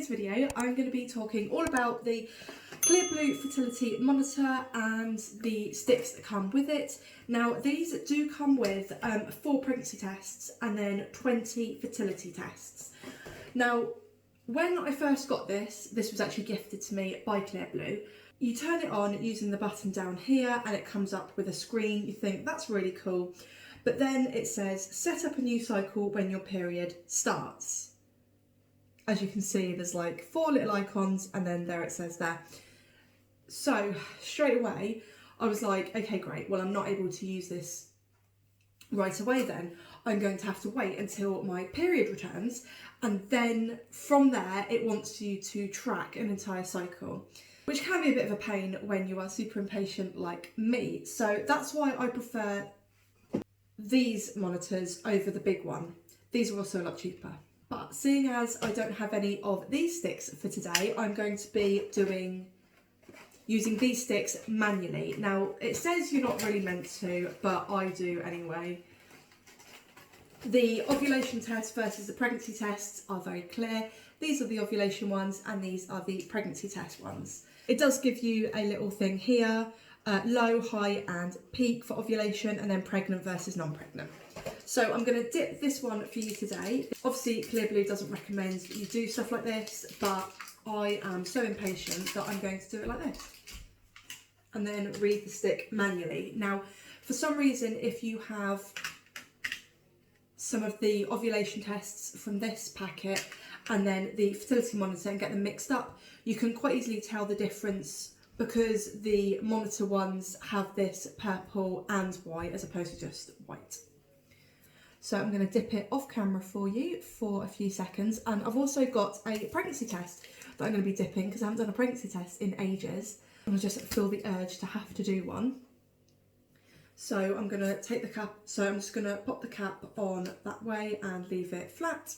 today's video I'm going to be talking all about the Clearblue fertility monitor and the sticks that come with it. Now these do come with 4 pregnancy tests and then 20 fertility tests. Now when I first got this was actually gifted to me by Clearblue. You turn it on using the button down here and it comes up with a screen. You think that's really cool, but then it says set up a new cycle when your period starts. As you can see, there's like 4 little icons and then there it says there. So straight away I was like, okay, great, well I'm not able to use this right away then. I'm going to have to wait until my period returns, and then from there it wants you to track an entire cycle, which can be a bit of a pain when you are super impatient like me. So that's why I prefer these monitors over the big one. These are also a lot cheaper. But seeing as I don't have any of these sticks for today, I'm going to be using these sticks manually. Now it says you're not really meant to, but I do anyway. The ovulation test versus the pregnancy tests are very clear. These are the ovulation ones and these are the pregnancy test ones. It does give you a little thing here, low, high and peak for ovulation, and then pregnant versus non-pregnant. So I'm going to dip this one for you today. Obviously Clearblue doesn't recommend that you do stuff like this, but I am so impatient that I'm going to do it like this. And then read the stick manually. Now, for some reason, if you have some of the ovulation tests from this packet and then the fertility monitor and get them mixed up, you can quite easily tell the difference because the monitor ones have this purple and white as opposed to just white. So I'm going to dip it off camera for you for a few seconds, and I've also got a pregnancy test that I'm going to be dipping because I haven't done a pregnancy test in ages and I just feel the urge to have to do one. So I'm going to take the cap, so I'm just going to pop the cap on that way and leave it flat,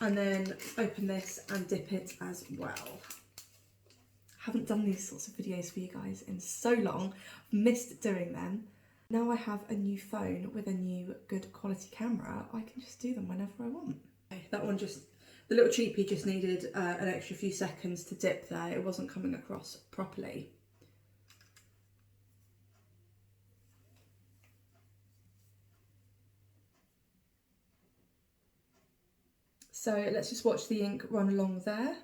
and then open this and dip it as well. I haven't done these sorts of videos for you guys in so long, I've missed doing them. Now I have a new phone with a new good quality camera, I can just do them whenever I want. Okay, that one just, the little cheapie just needed an extra few seconds to dip there, it wasn't coming across properly. So let's just watch the ink run along there.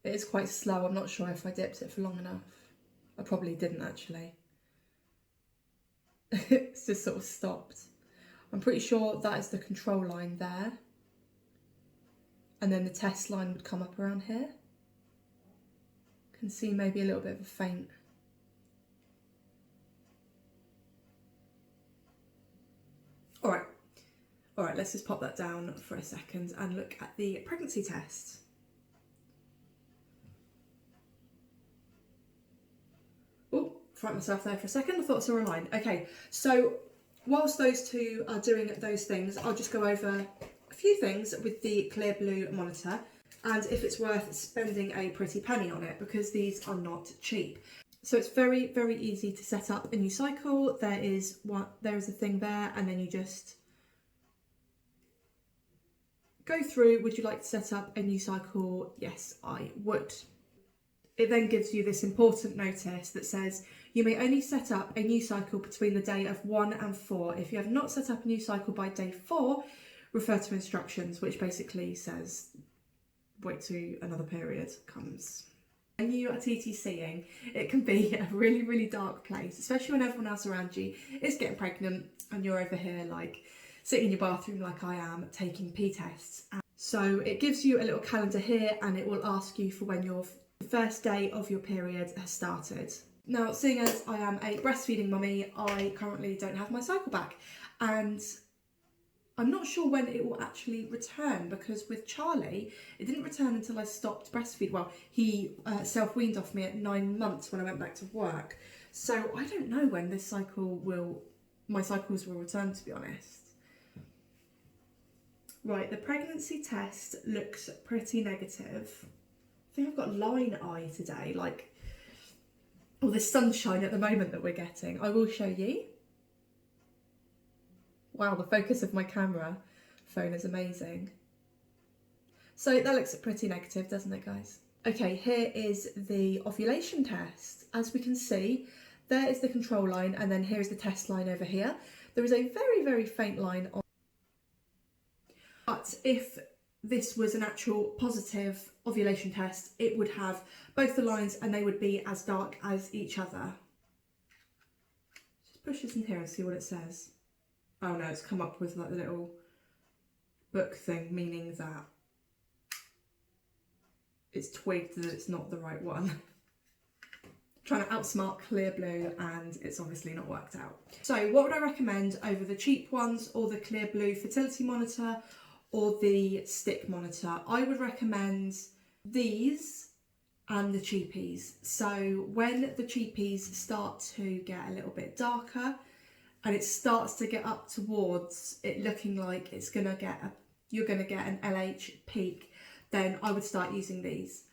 It is quite slow, I'm not sure if I dipped it for long enough. I probably didn't actually. It's just sort of stopped. I'm pretty sure that is the control line there. And then the test line would come up around here. Can see maybe a little bit of a faint. All right, let's just pop that down for a second and look at the pregnancy test. Oh, frightened myself there for a second, I thought I saw a line. Okay, so whilst those two are doing those things, I'll just go over a few things with the Clearblue monitor and if it's worth spending a pretty penny on it, because these are not cheap. So it's very, very easy to set up a new cycle. There is a thing there, and then you just go through, would you like to set up a new cycle? Yes, I would. It then gives you this important notice that says you may only set up a new cycle between the day of 1 and 4. If you have not set up a new cycle by day 4, refer to instructions, which basically says wait till another period comes. When you are TTCing, it can be a really, really dark place, especially when everyone else around you is getting pregnant and you're over here like sitting in your bathroom like I am taking pee tests. So it gives you a little calendar here and it will ask you for when your first day of your period has started. Now, seeing as I am a breastfeeding mummy, I currently don't have my cycle back, and I'm not sure when it will actually return, because with Charlie, it didn't return until I stopped breastfeeding. Well, he self-weaned off me at 9 months when I went back to work. So I don't know when this cycle my cycles will return, to be honest. Right, the pregnancy test looks pretty negative. I think I've got line eye today, like all this sunshine at the moment that we're getting. I will show you. Wow, the focus of my camera phone is amazing. So that looks pretty negative, doesn't it, guys? Okay, here is the ovulation test. As we can see, there is the control line, and then here is the test line over here. There is a very, very faint line on. But if this was an actual positive ovulation test, it would have both the lines and they would be as dark as each other. Just push this in here and see what it says. Oh no, it's come up with like the little book thing, meaning that it's twigged that it's not the right one. Trying to outsmart Clearblue, and it's obviously not worked out. So what would I recommend over the cheap ones, or the Clearblue fertility monitor, or the stick monitor? I would recommend these and the cheapies. So when the cheapies start to get a little bit darker and it starts to get up towards it looking like it's gonna get you're gonna get an LH peak, then I would start using these.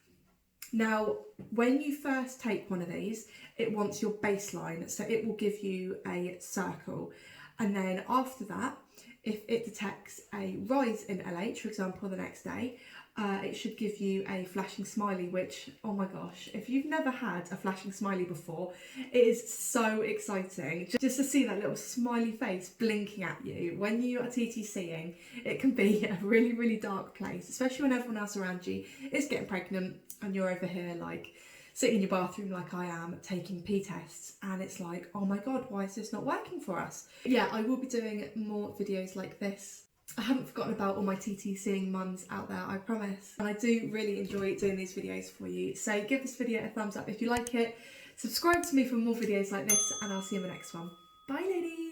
Now, when you first take one of these, it wants your baseline, so it will give you a circle. And then after that, if it detects a rise in LH, for example, the next day, it should give you a flashing smiley, which, oh my gosh, if you've never had a flashing smiley before, it is so exciting. Just to see that little smiley face blinking at you when you are TTCing, it can be a really, really dark place, especially when everyone else around you is getting pregnant and you're over here like sitting in your bathroom like I am taking pee tests, and it's like, oh my god, why is this not working for us? Yeah, I will be doing more videos like this. I haven't forgotten about all my TTCing mums out there, I promise. And I do really enjoy doing these videos for you. So give this video a thumbs up if you like it. Subscribe to me for more videos like this, and I'll see you in the next one. Bye, ladies.